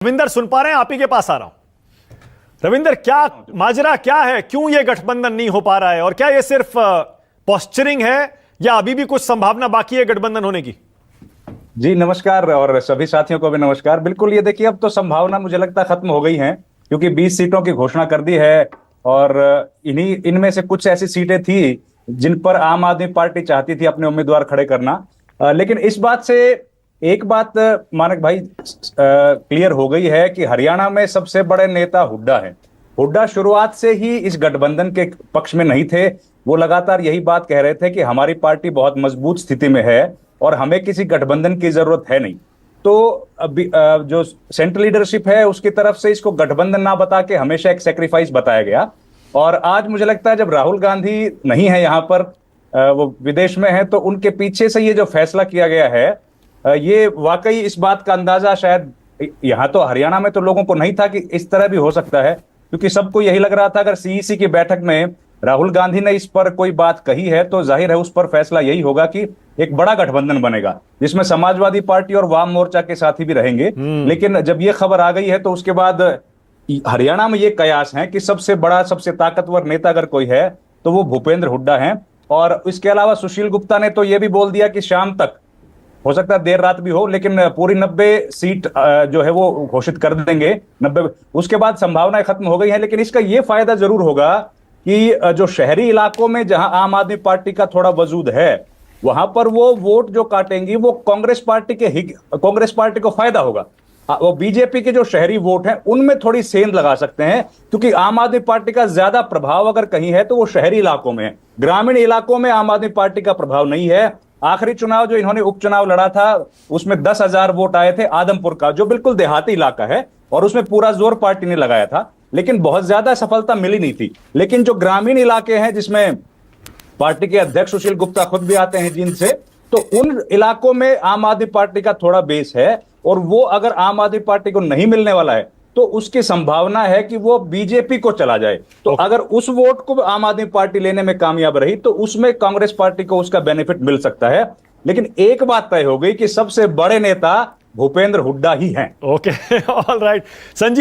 रविंदर सुन पा रहे हैं? आप ही के पास आ रहा हूं। रविंदर, क्या माजरा क्या है, क्यों ये गठबंधन नहीं हो पा रहा है, और क्या ये सिर्फ पोस्चरिंग है या अभी भी कुछ संभावना बाकी है गठबंधन होने की? जी नमस्कार, और सभी साथियों को भी नमस्कार। बिल्कुल, ये देखिए, अब तो संभावना मुझे लगता है खत्म हो गई है, क्योंकि 20 सीटों की घोषणा कर दी है। और इनमें से कुछ ऐसी सीटें थी जिन पर आम आदमी पार्टी चाहती थी अपने उम्मीदवार खड़े करना। लेकिन इस बात से एक बात मानक भाई क्लियर हो गई है कि हरियाणा में सबसे बड़े नेता हुड्डा हैं। हुड्डा शुरुआत से ही इस गठबंधन के पक्ष में नहीं थे। वो लगातार यही बात कह रहे थे कि हमारी पार्टी बहुत मजबूत स्थिति में है और हमें किसी गठबंधन की जरूरत है नहीं। तो अभी जो सेंट्रल लीडरशिप है उसकी तरफ से इसको गठबंधन ना बता के हमेशा एक सेक्रीफाइस बताया गया। और आज मुझे लगता है जब राहुल गांधी नहीं है यहाँ पर, वो विदेश में है, तो उनके पीछे से ये जो फैसला किया गया है, ये वाकई इस बात का अंदाजा शायद यहाँ तो हरियाणा में तो लोगों को नहीं था कि इस तरह भी हो सकता है, क्योंकि सबको यही लग रहा था अगर सीईसी की बैठक में राहुल गांधी ने इस पर कोई बात कही है तो जाहिर है उस पर फैसला यही होगा कि एक बड़ा गठबंधन बनेगा जिसमें समाजवादी पार्टी और वाम मोर्चा के साथी भी रहेंगे। लेकिन जब ये खबर आ गई है तो उसके बाद हरियाणा में ये कयास है कि सबसे बड़ा, सबसे ताकतवर नेता अगर कोई है तो वो भूपेंद्र हुड्डा हैं। और इसके अलावा सुशील गुप्ता ने तो ये भी बोल दिया कि शाम तक, हो सकता है देर रात भी हो, लेकिन पूरी 90 सीट जो है वो घोषित कर देंगे। 90 उसके बाद संभावनाएं खत्म हो गई हैं। लेकिन इसका ये फायदा जरूर होगा कि जो शहरी इलाकों में जहां आम आदमी पार्टी का थोड़ा वजूद है, वहां पर वो वोट जो काटेंगी वो कांग्रेस पार्टी को फायदा होगा। वो बीजेपी के जो शहरी वोट हैं उनमें थोड़ी सेंध लगा सकते हैं, क्योंकि आम आदमी पार्टी का ज्यादा प्रभाव अगर कहीं है तो वो शहरी इलाकों में है। ग्रामीण इलाकों में आम आदमी पार्टी का प्रभाव नहीं है। आखिरी चुनाव जो इन्होंने उपचुनाव लड़ा था उसमें 10,000 वोट आए थे आदमपुर का, जो बिल्कुल देहाती इलाका है, और उसमें पूरा जोर पार्टी ने लगाया था, लेकिन बहुत ज्यादा सफलता मिली नहीं थी। लेकिन जो ग्रामीण इलाके हैं जिसमें पार्टी के अध्यक्ष सुशील गुप्ता खुद भी आते हैं जिनसे, तो उन इलाकों में आम आदमी पार्टी का थोड़ा बेस है। और वो अगर आम आदमी पार्टी को नहीं मिलने वाला है तो उसकी संभावना है कि वो बीजेपी को चला जाए। तो अगर उस वोट को आम आदमी पार्टी लेने में कामयाब रही तो उसमें कांग्रेस पार्टी को उसका बेनिफिट मिल सकता है। लेकिन एक बात तय हो गई कि सबसे बड़े नेता भूपेंद्र हुड्डा ही हैं। Okay, all right Sanjeev.